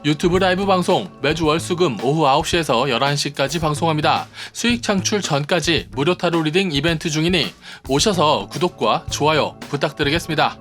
유튜브 라이브 방송 매주 월수금 오후 9시에서 11시까지 방송합니다. 수익 창출 전까지 무료 타로 리딩 이벤트 중이니 오셔서 구독과 좋아요 부탁드리겠습니다.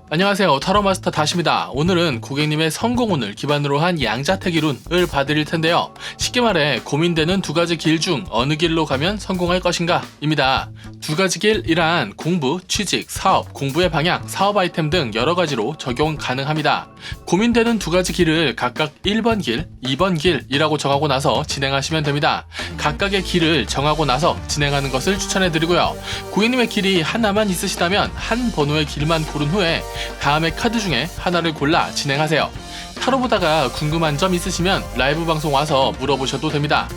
안녕하세요, 타로마스터 다시입니다. 오늘은 고객님의 성공운을 기반으로 한 양자택일운을 봐드릴 텐데요. 쉽게 말해 고민되는 두 가지 길 중 어느 길로 가면 성공할 것인가 입니다. 두 가지 길이란 공부, 취직, 사업, 공부의 방향, 사업 아이템 등 여러 가지로 적용 가능합니다. 고민되는 두 가지 길을 각각 1번 길, 2번 길이라고 정하고 나서 진행하시면 됩니다. 각각의 길을 정하고 나서 진행하는 것을 추천해드리고요. 고객님의 길이 하나만 있으시다면 한 번호의 길만 고른 후에 다음의 카드 중에 하나를 골라 진행하세요. 타로 보다가 궁금한 점 있으시면 라이브 방송 와서 물어보셔도 됩니다.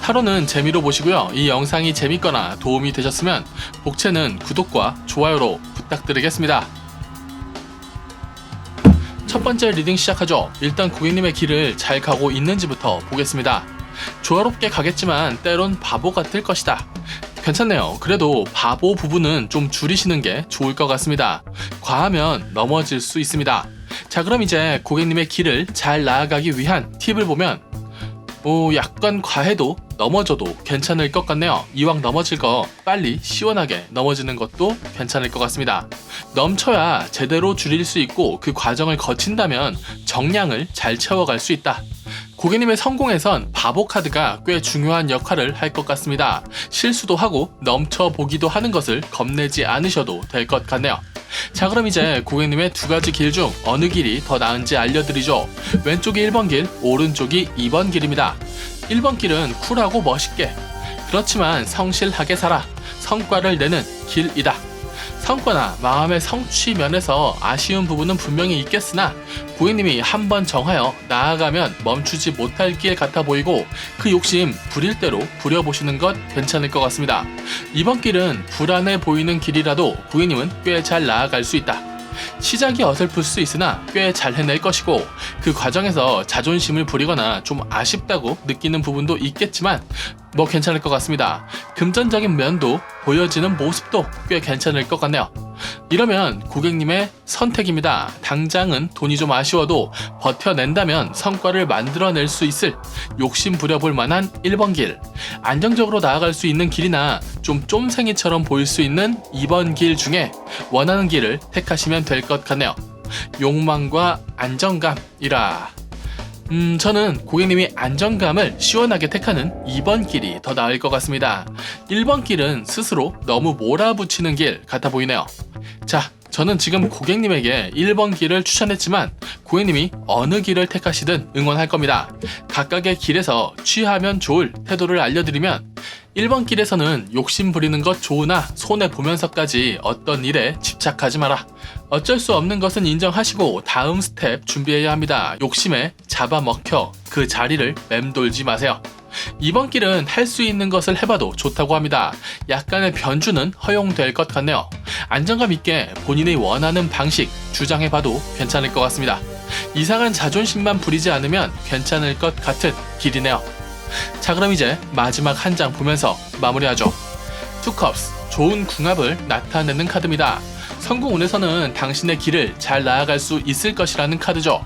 타로는 재미로 보시고요. 이 영상이 재밌거나 도움이 되셨으면 복채는 구독과 좋아요로 부탁드리겠습니다. 첫 번째 리딩 시작하죠. 일단 고객님의 길을 잘 가고 있는지부터 보겠습니다. 조화롭게 가겠지만 때론 바보 같을 것이다. 괜찮네요. 그래도 바보 부분은 좀 줄이시는 게 좋을 것 같습니다. 과하면 넘어질 수 있습니다. 자, 그럼 이제 고객님의 길을 잘 나아가기 위한 팁을 보면 약간 과해도 넘어져도 괜찮을 것 같네요. 이왕 넘어질 거 빨리 시원하게 넘어지는 것도 괜찮을 것 같습니다. 넘쳐야 제대로 줄일 수 있고 그 과정을 거친다면 정량을 잘 채워갈 수 있다. 고객님의 성공에선 바보 카드가 꽤 중요한 역할을 할 것 같습니다. 실수도 하고 넘쳐보기도 하는 것을 겁내지 않으셔도 될 것 같네요. 자, 그럼 이제 고객님의 두 가지 길 중 어느 길이 더 나은지 알려드리죠. 왼쪽이 1번 길, 오른쪽이 2번 길입니다. 1번 길은 쿨하고 멋있게, 그렇지만 성실하게 살아 성과를 내는 길이다. 성과나 마음의 성취 면에서 아쉬운 부분은 분명히 있겠으나 고객님이 한번 정하여 나아가면 멈추지 못할 길 같아 보이고 그 욕심 부릴 대로 부려보시는 것 괜찮을 것 같습니다. 이번 길은 불안해 보이는 길이라도 고객님은 꽤 잘 나아갈 수 있다. 시작이 어설플 수 있으나 꽤 잘 해낼 것이고 그 과정에서 자존심을 부리거나 좀 아쉽다고 느끼는 부분도 있겠지만 괜찮을 것 같습니다. 금전적인 면도 보여지는 모습도 꽤 괜찮을 것 같네요. 이러면 고객님의 선택입니다. 당장은 돈이 좀 아쉬워도 버텨낸다면 성과를 만들어낼 수 있을 욕심 부려볼 만한 1번 길, 안정적으로 나아갈 수 있는 길이나 좀 쫌생이처럼 보일 수 있는 2번 길 중에 원하는 길을 택하시면 될 것 같네요. 욕망과 안정감이라 저는 고객님이 안정감을 시원하게 택하는 2번 길이 더 나을 것 같습니다. 1번 길은 스스로 너무 몰아붙이는 길 같아 보이네요. 자, 저는 지금 고객님에게 1번 길을 추천했지만 고객님이 어느 길을 택하시든 응원할 겁니다. 각각의 길에서 취하면 좋을 태도를 알려드리면 1번 길에서는 욕심 부리는 것 좋으나 손해보면서까지 어떤 일에 집착하지 마라. 어쩔 수 없는 것은 인정하시고 다음 스텝 준비해야 합니다. 욕심에 잡아먹혀 그 자리를 맴돌지 마세요. 2번 길은 할 수 있는 것을 해봐도 좋다고 합니다. 약간의 변주는 허용될 것 같네요. 안정감 있게 본인이 원하는 방식 주장해봐도 괜찮을 것 같습니다. 이상한 자존심만 부리지 않으면 괜찮을 것 같은 길이네요. 자, 그럼 이제 마지막 한 장 보면서 마무리하죠. 투 컵스, 좋은 궁합을 나타내는 카드입니다. 성공운에서는 당신의 길을 잘 나아갈 수 있을 것이라는 카드죠.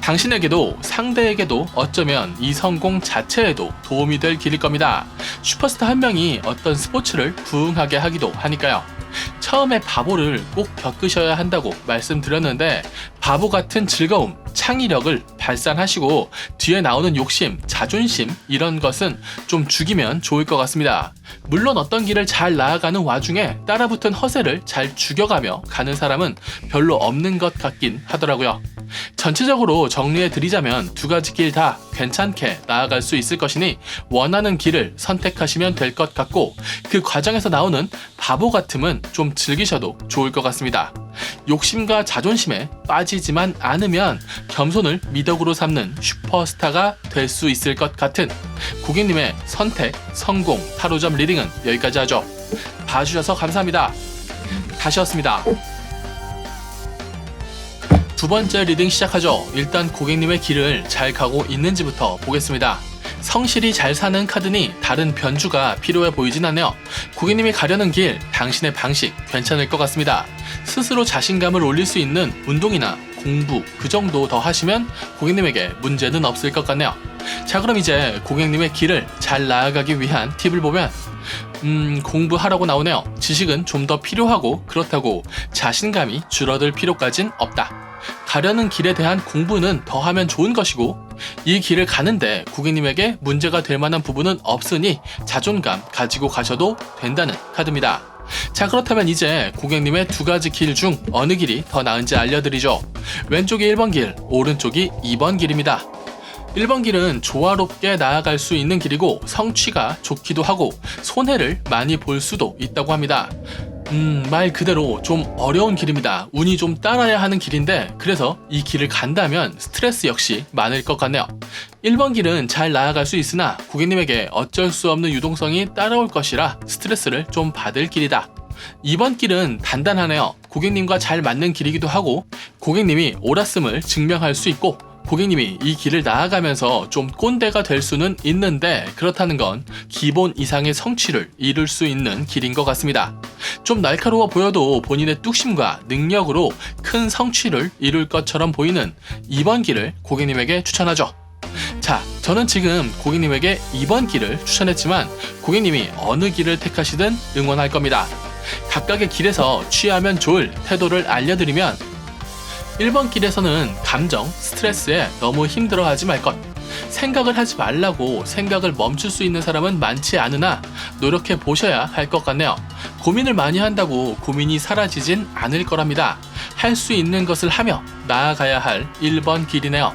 당신에게도 상대에게도 어쩌면 이 성공 자체에도 도움이 될 길일 겁니다. 슈퍼스타 한 명이 어떤 스포츠를 부응하게 하기도 하니까요. 처음에 바보를 꼭 겪으셔야 한다고 말씀드렸는데 바보 같은 즐거움, 창의력을 발산하시고 뒤에 나오는 욕심, 자존심 이런 것은 좀 죽이면 좋을 것 같습니다. 물론 어떤 길을 잘 나아가는 와중에 따라붙은 허세를 잘 죽여가며 가는 사람은 별로 없는 것 같긴 하더라고요. 전체적으로 정리해드리자면 두 가지 길 다 괜찮게 나아갈 수 있을 것이니 원하는 길을 선택하시면 될 것 같고 그 과정에서 나오는 바보 같음은 좀 즐기셔도 좋을 것 같습니다. 욕심과 자존심에 빠지지만 않으면 겸손을 미덕으로 삼는 슈퍼스타가 될 수 있을 것 같은 고객님의 선택, 성공, 타로점 리딩은 여기까지 하죠. 봐주셔서 감사합니다. 다시였습니다. 두 번째 리딩 시작하죠. 일단 고객님의 길을 잘 가고 있는지부터 보겠습니다. 성실히 잘 사는 카드니 다른 변주가 필요해 보이진 않네요. 고객님이 가려는 길, 당신의 방식 괜찮을 것 같습니다. 스스로 자신감을 올릴 수 있는 운동이나 공부 그 정도 더 하시면 고객님에게 문제는 없을 것 같네요. 자, 그럼 이제 고객님의 길을 잘 나아가기 위한 팁을 보면 공부하라고 나오네요. 지식은 좀 더 필요하고 그렇다고 자신감이 줄어들 필요까진 없다. 가려는 길에 대한 공부는 더 하면 좋은 것이고 이 길을 가는데 고객님에게 문제가 될 만한 부분은 없으니 자존감 가지고 가셔도 된다는 카드입니다. 자, 그렇다면 이제 고객님의 두 가지 길 중 어느 길이 더 나은지 알려드리죠. 왼쪽이 1번 길, 오른쪽이 2번 길입니다. 1번 길은 조화롭게 나아갈 수 있는 길이고 성취가 좋기도 하고 손해를 많이 볼 수도 있다고 합니다. 말 그대로 좀 어려운 길입니다. 운이 좀 따라야 하는 길인데 그래서 이 길을 간다면 스트레스 역시 많을 것 같네요. 1번 길은 잘 나아갈 수 있으나 고객님에게 어쩔 수 없는 유동성이 따라올 것이라 스트레스를 좀 받을 길이다. 2번 길은 단단하네요. 고객님과 잘 맞는 길이기도 하고 고객님이 옳았음을 증명할 수 있고 고객님이 이 길을 나아가면서 좀 꼰대가 될 수는 있는데 그렇다는 건 기본 이상의 성취를 이룰 수 있는 길인 것 같습니다. 좀 날카로워 보여도 본인의 뚝심과 능력으로 큰 성취를 이룰 것처럼 보이는 2번 길을 고객님에게 추천하죠. 자, 저는 지금 고객님에게 2번 길을 추천했지만 고객님이 어느 길을 택하시든 응원할 겁니다. 각각의 길에서 취하면 좋을 태도를 알려드리면 1번 길에서는 감정, 스트레스에 너무 힘들어하지 말 것. 생각을 하지 말라고 생각을 멈출 수 있는 사람은 많지 않으나 노력해 보셔야 할 것 같네요. 고민을 많이 한다고 고민이 사라지진 않을 거랍니다. 할 수 있는 것을 하며 나아가야 할 1번 길이네요.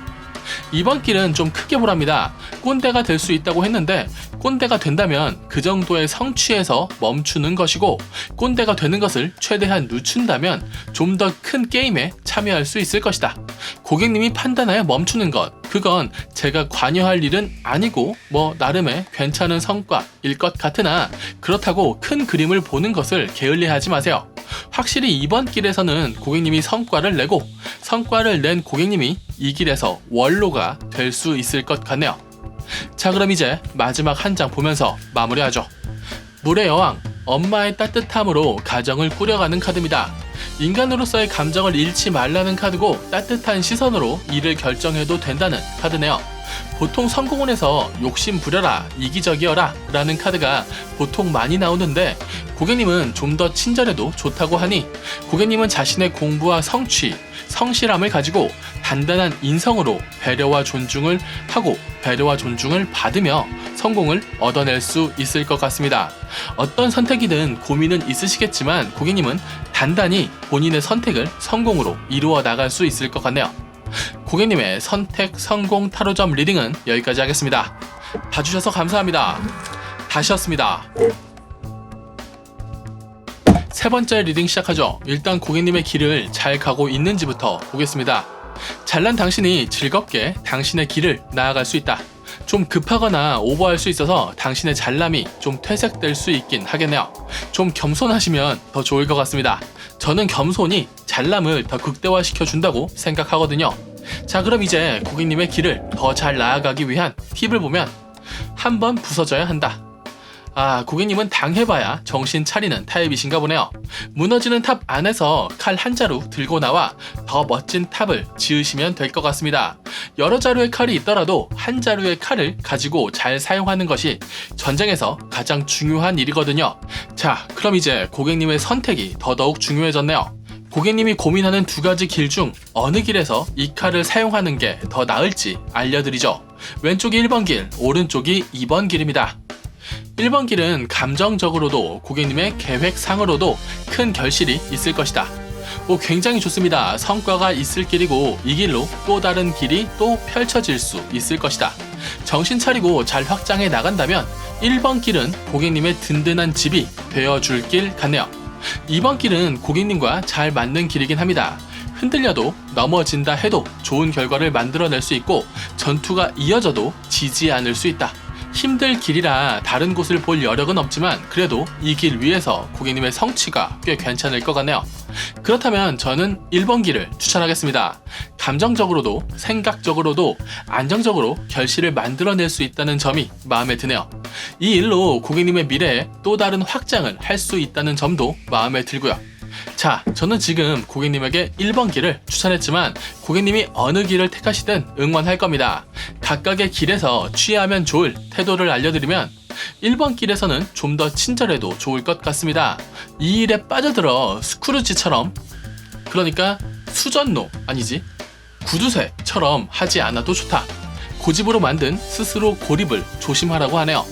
2번 길은 좀 크게 보랍니다. 꼰대가 될 수 있다고 했는데 꼰대가 된다면 그 정도의 성취에서 멈추는 것이고 꼰대가 되는 것을 최대한 늦춘다면 좀 더 큰 게임에 참여할 수 있을 것이다. 고객님이 판단하여 멈추는 것, 그건 제가 관여할 일은 아니고 나름의 괜찮은 성과일 것 같으나 그렇다고 큰 그림을 보는 것을 게을리하지 마세요. 확실히 2번 길에서는 고객님이 성과를 내고 성과를 낸 고객님이 이 길에서 원로가 될 수 있을 것 같네요. 자, 그럼 이제 마지막 한 장 보면서 마무리하죠. 물의 여왕, 엄마의 따뜻함으로 가정을 꾸려가는 카드입니다. 인간으로서의 감정을 잃지 말라는 카드고 따뜻한 시선으로 일을 결정해도 된다는 카드네요. 보통 성공운에서 욕심 부려라, 이기적이어라 라는 카드가 보통 많이 나오는데 고객님은 좀 더 친절해도 좋다고 하니 고객님은 자신의 공부와 성취, 성실함을 가지고 단단한 인성으로 배려와 존중을 하고 배려와 존중을 받으며 성공을 얻어낼 수 있을 것 같습니다. 어떤 선택이든 고민은 있으시겠지만 고객님은 단단히 본인의 선택을 성공으로 이루어 나갈 수 있을 것 같네요. 고객님의 선택 성공 타로점 리딩은 여기까지 하겠습니다. 봐주셔서 감사합니다. 다시였습니다. 세 번째 리딩 시작하죠. 일단 고객님의 길을 잘 가고 있는지부터 보겠습니다. 잘난 당신이 즐겁게 당신의 길을 나아갈 수 있다. 좀 급하거나 오버할 수 있어서 당신의 잘남이 좀 퇴색될 수 있긴 하겠네요. 좀 겸손하시면 더 좋을 것 같습니다. 저는 겸손이 잘남을 더 극대화시켜 준다고 생각하거든요. 자, 그럼 이제 고객님의 길을 더 잘 나아가기 위한 팁을 보면 한번 부서져야 한다. 고객님은 당해봐야 정신 차리는 타입이신가 보네요. 무너지는 탑 안에서 칼 한 자루 들고 나와 더 멋진 탑을 지으시면 될 것 같습니다. 여러 자루의 칼이 있더라도 한 자루의 칼을 가지고 잘 사용하는 것이 전쟁에서 가장 중요한 일이거든요. 자, 그럼 이제 고객님의 선택이 더더욱 중요해졌네요. 고객님이 고민하는 두 가지 길 중 어느 길에서 이 칼을 사용하는 게 더 나을지 알려드리죠. 왼쪽이 1번 길, 오른쪽이 2번 길입니다. 1번 길은 감정적으로도 고객님의 계획상으로도 큰 결실이 있을 것이다. 굉장히 좋습니다. 성과가 있을 길이고 이 길로 또 다른 길이 또 펼쳐질 수 있을 것이다. 정신 차리고 잘 확장해 나간다면 1번 길은 고객님의 든든한 집이 되어줄 길 같네요. 2번 길은 고객님과 잘 맞는 길이긴 합니다. 흔들려도 넘어진다 해도 좋은 결과를 만들어낼 수 있고 전투가 이어져도 지지 않을 수 있다. 힘들 길이라 다른 곳을 볼 여력은 없지만 그래도 이 길 위에서 고객님의 성취가 꽤 괜찮을 것 같네요. 그렇다면 저는 1번 길을 추천하겠습니다. 감정적으로도 생각적으로도 안정적으로 결실을 만들어낼 수 있다는 점이 마음에 드네요. 이 일로 고객님의 미래에 또 다른 확장을 할 수 있다는 점도 마음에 들고요. 자, 저는 지금 고객님에게 1번 길을 추천했지만 고객님이 어느 길을 택하시든 응원할 겁니다. 각각의 길에서 취하면 좋을 태도를 알려드리면 1번 길에서는 좀 더 친절해도 좋을 것 같습니다. 이 일에 빠져들어 스크루지처럼, 그러니까 수전노 아니지 구두쇠처럼 하지 않아도 좋다. 고집으로 만든 스스로 고립을 조심하라고 하네요.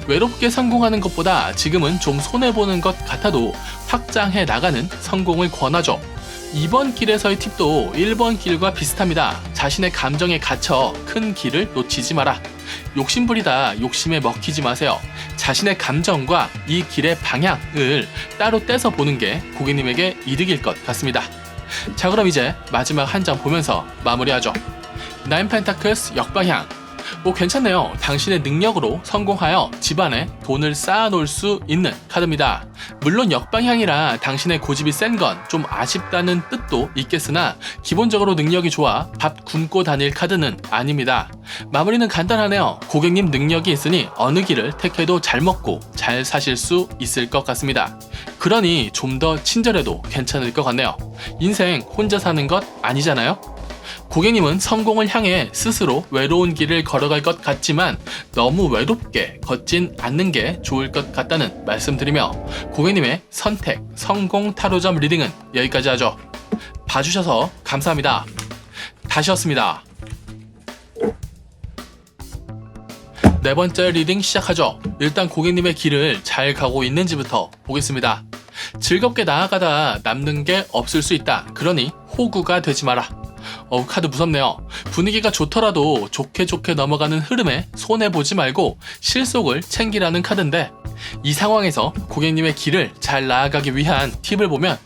외롭게 성공하는 것보다 지금은 좀 손해보는 것 같아도 확장해 나가는 성공을 권하죠. 2번 길에서의 팁도 1번 길과 비슷합니다. 자신의 감정에 갇혀 큰 길을 놓치지 마라. 욕심부리다 욕심에 먹히지 마세요. 자신의 감정과 이 길의 방향을 따로 떼서 보는 게 고객님에게 이득일 것 같습니다. 자, 그럼 이제 마지막 한 장 보면서 마무리하죠. 9 펜타클스 역방향. 괜찮네요. 당신의 능력으로 성공하여 집안에 돈을 쌓아놓을 수 있는 카드입니다. 물론 역방향이라 당신의 고집이 센 건 좀 아쉽다는 뜻도 있겠으나 기본적으로 능력이 좋아 밥 굶고 다닐 카드는 아닙니다. 마무리는 간단하네요. 고객님 능력이 있으니 어느 길을 택해도 잘 먹고 잘 사실 수 있을 것 같습니다. 그러니 좀 더 친절해도 괜찮을 것 같네요. 인생 혼자 사는 것 아니잖아요? 고객님은 성공을 향해 스스로 외로운 길을 걸어갈 것 같지만 너무 외롭게 걷진 않는 게 좋을 것 같다는 말씀드리며 고객님의 선택 성공 타로점 리딩은 여기까지 하죠. 봐주셔서 감사합니다. 다시였습니다. 네 번째 리딩 시작하죠. 일단 고객님의 길을 잘 가고 있는지부터 보겠습니다. 즐겁게 나아가다 남는 게 없을 수 있다. 그러니 호구가 되지 마라. 카드 무섭네요. 분위기가 좋더라도 좋게 넘어가는 흐름에 손해보지 말고 실속을 챙기라는 카드인데 이 상황에서 고객님의 길을 잘 나아가기 위한 팁을 보면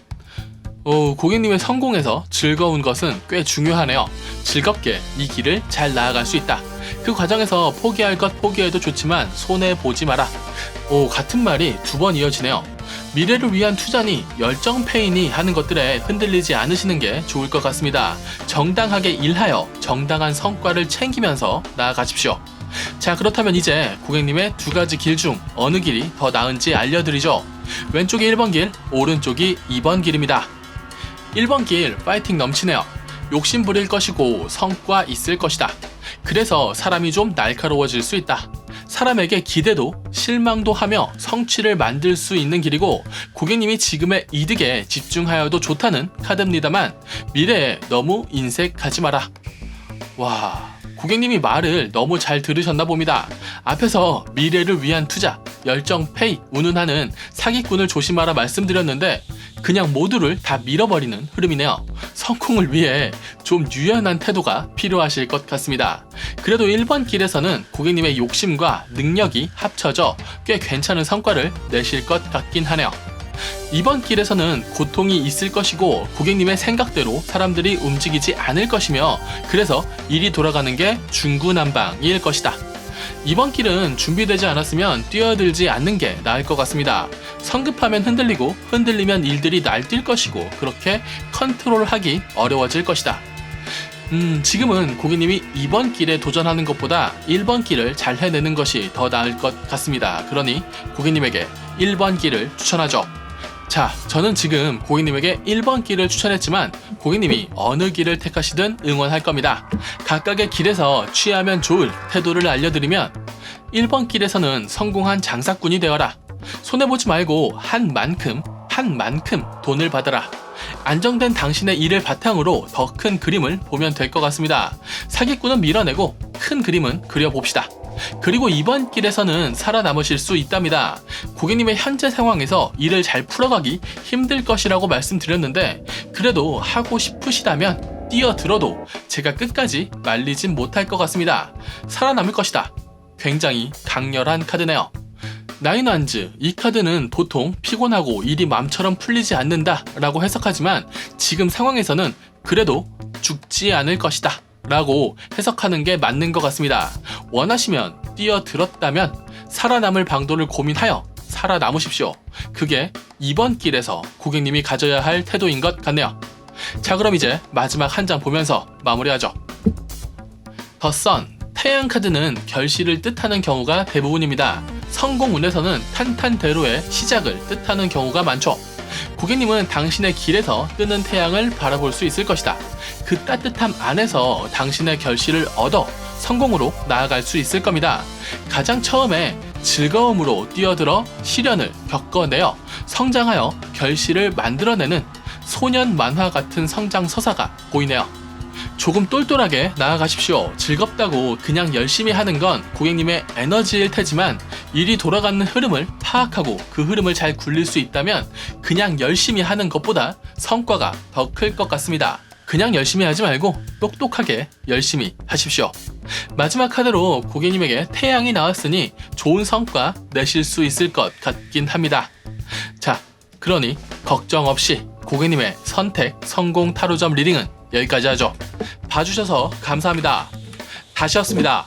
고객님의 성공에서 즐거운 것은 꽤 중요하네요. 즐겁게 이 길을 잘 나아갈 수 있다. 그 과정에서 포기할 것 포기해도 좋지만 손해보지 마라. 같은 말이 두 번 이어지네요. 미래를 위한 투자니 열정 페이니 하는 것들에 흔들리지 않으시는 게 좋을 것 같습니다. 정당하게 일하여 정당한 성과를 챙기면서 나아가십시오. 자, 그렇다면 이제 고객님의 두 가지 길 중 어느 길이 더 나은지 알려드리죠. 왼쪽이 1번 길, 오른쪽이 2번 길입니다. 1번 길 파이팅 넘치네요. 욕심 부릴 것이고 성과 있을 것이다. 그래서 사람이 좀 날카로워질 수 있다. 사람에게 기대도 실망도 하며 성취를 만들 수 있는 길이고 고객님이 지금의 이득에 집중하여도 좋다는 카드입니다만 미래에 너무 인색하지 마라. 와, 고객님이 말을 너무 잘 들으셨나 봅니다. 앞에서 미래를 위한 투자, 열정 페이, 운운하는 사기꾼을 조심하라 말씀드렸는데 그냥 모두를 다 밀어버리는 흐름이네요. 성공을 위해 좀 유연한 태도가 필요하실 것 같습니다. 그래도 1번 길에서는 고객님의 욕심과 능력이 합쳐져 꽤 괜찮은 성과를 내실 것 같긴 하네요. 2번 길에서는 고통이 있을 것이고 고객님의 생각대로 사람들이 움직이지 않을 것이며 그래서 일이 돌아가는 게 중구난방일 것이다. 이번 길은 준비되지 않았으면 뛰어들지 않는 게 나을 것 같습니다. 성급하면 흔들리고 흔들리면 일들이 날뛸 것이고 그렇게 컨트롤하기 어려워질 것이다. 지금은 고객님이 2번 길에 도전하는 것보다 1번 길을 잘 해내는 것이 더 나을 것 같습니다. 그러니 고객님에게 1번 길을 추천하죠. 자, 저는 지금 고객님에게 1번 길을 추천했지만 고객님이 어느 길을 택하시든 응원할 겁니다. 각각의 길에서 취하면 좋을 태도를 알려드리면 1번 길에서는 성공한 장사꾼이 되어라. 손해보지 말고 한 만큼 돈을 받아라. 안정된 당신의 일을 바탕으로 더 큰 그림을 보면 될 것 같습니다. 사기꾼은 밀어내고 큰 그림은 그려봅시다. 그리고 이번 길에서는 살아남으실 수 있답니다. 고객님의 현재 상황에서 일을 잘 풀어가기 힘들 것이라고 말씀드렸는데 그래도 하고 싶으시다면 뛰어들어도 제가 끝까지 말리진 못할 것 같습니다. 살아남을 것이다. 굉장히 강렬한 카드네요. 나인 완즈, 이 카드는 보통 피곤하고 일이 맘처럼 풀리지 않는다 라고 해석하지만 지금 상황에서는 그래도 죽지 않을 것이다 라고 해석하는 게 맞는 것 같습니다. 원하시면 뛰어들었다면 살아남을 방도를 고민하여 살아남으십시오. 그게 이번 길에서 고객님이 가져야 할 태도인 것 같네요. 자, 그럼 이제 마지막 한 장 보면서 마무리하죠. 더 선, 태양 카드는 결실을 뜻하는 경우가 대부분입니다. 성공 운에서는 탄탄대로의 시작을 뜻하는 경우가 많죠. 고객님은 당신의 길에서 뜨는 태양을 바라볼 수 있을 것이다. 그 따뜻함 안에서 당신의 결실을 얻어 성공으로 나아갈 수 있을 겁니다. 가장 처음에 즐거움으로 뛰어들어 시련을 겪어내어 성장하여 결실을 만들어내는 소년 만화 같은 성장 서사가 보이네요. 조금 똘똘하게 나아가십시오. 즐겁다고 그냥 열심히 하는 건 고객님의 에너지일 테지만 일이 돌아가는 흐름을 파악하고 그 흐름을 잘 굴릴 수 있다면 그냥 열심히 하는 것보다 성과가 더 클 것 같습니다. 그냥 열심히 하지 말고 똑똑하게 열심히 하십시오. 마지막 카드로 고객님에게 태양이 나왔으니 좋은 성과 내실 수 있을 것 같긴 합니다. 자, 그러니 걱정 없이 고객님의 선택 성공 타로점 리딩은 여기까지 하죠. 봐주셔서 감사합니다. 다시였습니다.